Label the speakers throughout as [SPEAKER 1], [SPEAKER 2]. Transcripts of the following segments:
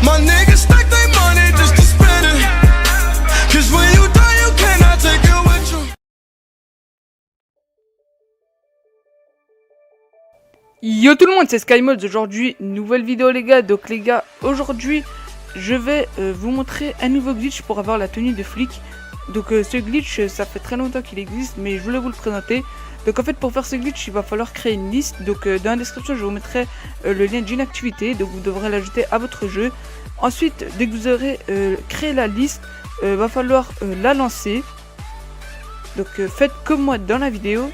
[SPEAKER 1] My niggas stack their money just to spend it. 'Cause when you die, you cannot take it with you.
[SPEAKER 2] Yo tout le monde, c'est SkyMods. Aujourd'hui, nouvelle vidéo les gars. Donc les gars, aujourd'hui, je vais vous montrer un nouveau glitch pour avoir la tenue de flic. Donc ce glitch, ça fait très longtemps qu'il existe, mais je voulais vous le présenter. Donc en fait, pour faire ce glitch, il va falloir créer une liste. Donc dans la description, je vous mettrai le lien d'une activité. Donc vous devrez l'ajouter à votre jeu. Ensuite, dès que vous aurez créé la liste, va falloir la lancer. Donc faites comme moi dans la vidéo.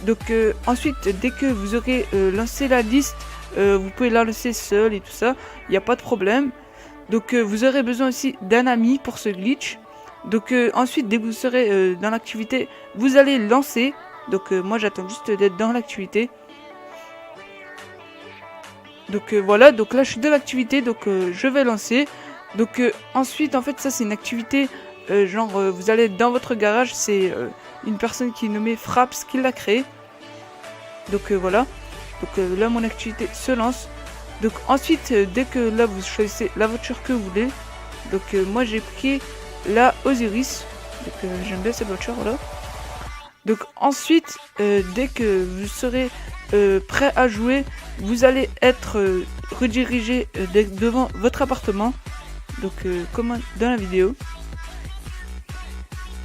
[SPEAKER 2] Donc ensuite, dès que vous aurez lancé la liste, vous pouvez la lancer seul et tout ça. Il n'y a pas de problème. Donc vous aurez besoin aussi d'un ami pour ce glitch. Donc ensuite, dès que vous serez dans l'activité, vous allez lancer. Donc moi j'attends juste d'être dans l'activité. Donc voilà, donc là je suis dans l'activité, donc je vais lancer. Donc ensuite en fait ça c'est une activité genre vous allez dans votre garage, c'est une personne qui est nommée Fraps qui l'a créé. Donc voilà, donc là mon activité se lance. Donc ensuite dès que là vous choisissez la voiture que vous voulez. Donc moi j'ai pris la Osiris. Donc j'aime bien cette voiture là. Donc ensuite, dès que vous serez prêt à jouer, vous allez être redirigé devant votre appartement. Donc comme dans la vidéo.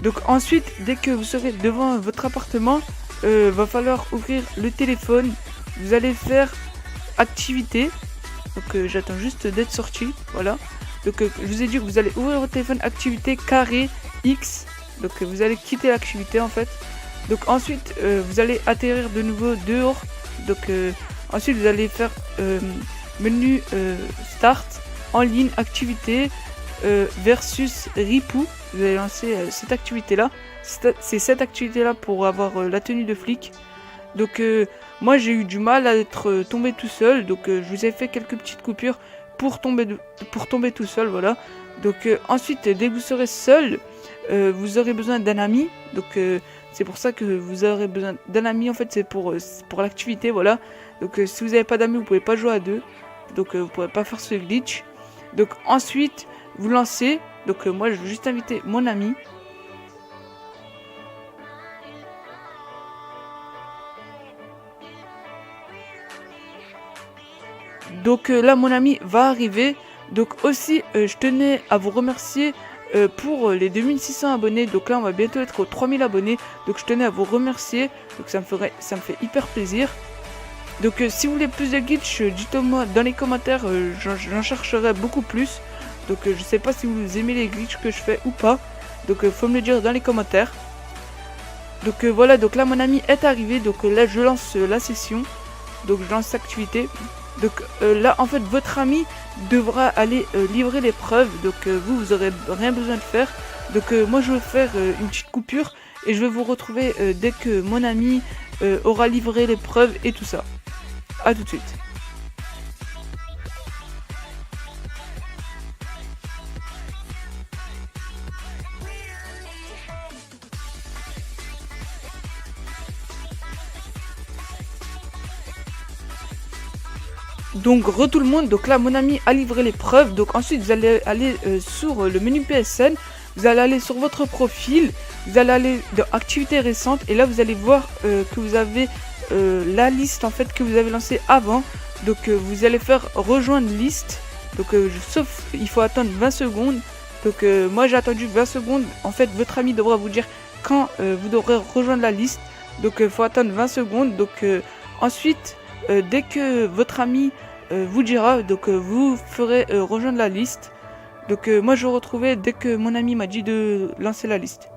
[SPEAKER 2] Donc ensuite, dès que vous serez devant votre appartement, va falloir ouvrir le téléphone. Vous allez faire activité. Donc j'attends juste d'être sorti. Voilà. Donc je vous ai dit que vous allez ouvrir votre téléphone, activité carré X. Donc vous allez quitter l'activité en fait. Donc ensuite, vous allez atterrir de nouveau dehors. Donc ensuite, vous allez faire menu start, en ligne, activité, versus Ripou. Vous allez lancer cette activité-là. C'est cette activité-là pour avoir la tenue de flic. Donc moi, j'ai eu du mal à être tombé tout seul. Donc je vous ai fait quelques petites coupures pour tomber tout seul. Voilà. Donc ensuite, dès que vous serez seul, vous aurez besoin d'un ami. Donc c'est pour ça que vous aurez besoin d'un ami, en fait c'est pour l'activité, voilà. Donc si vous n'avez pas d'amis, vous pouvez pas jouer à deux. Donc vous pourrez pas faire ce glitch. Donc ensuite, vous lancez. Donc moi je vais juste inviter mon ami. Donc là mon ami va arriver. Donc aussi je tenais à vous remercier pour les 2600 abonnés. Donc là on va bientôt être aux 3000 abonnés. Donc je tenais à vous remercier. Donc ça me fait hyper plaisir. Donc si vous voulez plus de glitch, dites-moi dans les commentaires. J'en chercherai beaucoup plus. Donc je sais pas si vous aimez les glitches que je fais ou pas. Donc faut me le dire dans les commentaires. Donc voilà, donc là mon ami est arrivé. Donc là je lance la session. Donc je lance l'activité. Donc là en fait votre ami devra aller livrer l'épreuve. Donc vous aurez rien besoin de faire. Donc moi je vais faire une petite coupure. Et je vais vous retrouver dès que mon ami aura livré l'épreuve et tout ça. A tout de suite. Donc tout le monde, donc là mon ami a livré l'épreuve. Donc ensuite vous allez aller sur le menu PSN. Vous allez aller sur votre profil. Vous allez aller dans activités récentes. Et là vous allez voir que vous avez la liste en fait que vous avez lancée avant. Donc vous allez faire rejoindre liste. Donc sauf il faut attendre 20 secondes. Donc moi j'ai attendu 20 secondes. En fait votre ami devra vous dire quand vous devrez rejoindre la liste. Donc il faut attendre 20 secondes. Donc ensuite dès que votre ami vous dira, donc vous ferez rejoindre la liste. Donc moi je vais retrouver dès que mon ami m'a dit de lancer la liste.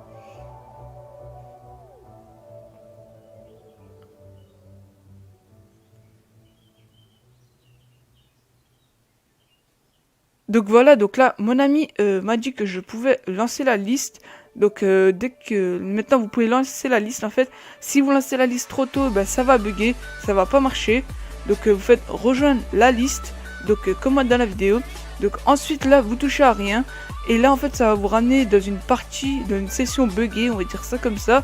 [SPEAKER 2] Donc voilà, donc là mon ami m'a dit que je pouvais lancer la liste. Donc dès que maintenant vous pouvez lancer la liste en fait. Si vous lancez la liste trop tôt, ben, ça va bugger, ça va pas marcher. Donc vous faites rejoindre la liste. Donc comme dans la vidéo. Donc ensuite là vous touchez à rien. Et là en fait ça va vous ramener dans une partie, dans une session buggée, on va dire ça comme ça.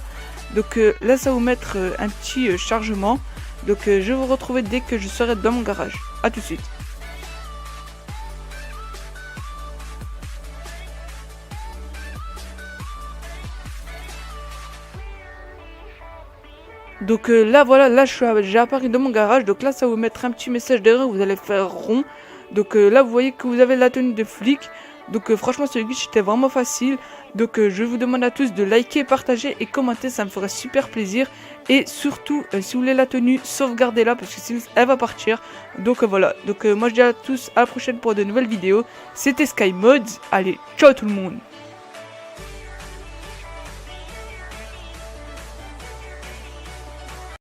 [SPEAKER 2] Donc là ça va vous mettre un petit chargement. Donc je vais vous retrouver dès que je serai dans mon garage. A tout de suite. Donc là voilà, là j'ai apparu dans mon garage, donc là ça va vous mettre un petit message d'erreur, vous allez faire rond. Donc là vous voyez que vous avez la tenue de flic. Donc franchement ce glitch était vraiment facile. Donc je vous demande à tous de liker, partager et commenter, ça me ferait super plaisir. Et surtout si vous voulez la tenue, sauvegardez-la parce que sinon elle va partir. Donc voilà, donc moi je dis à tous à la prochaine pour de nouvelles vidéos. C'était SkyMods, allez ciao tout le monde.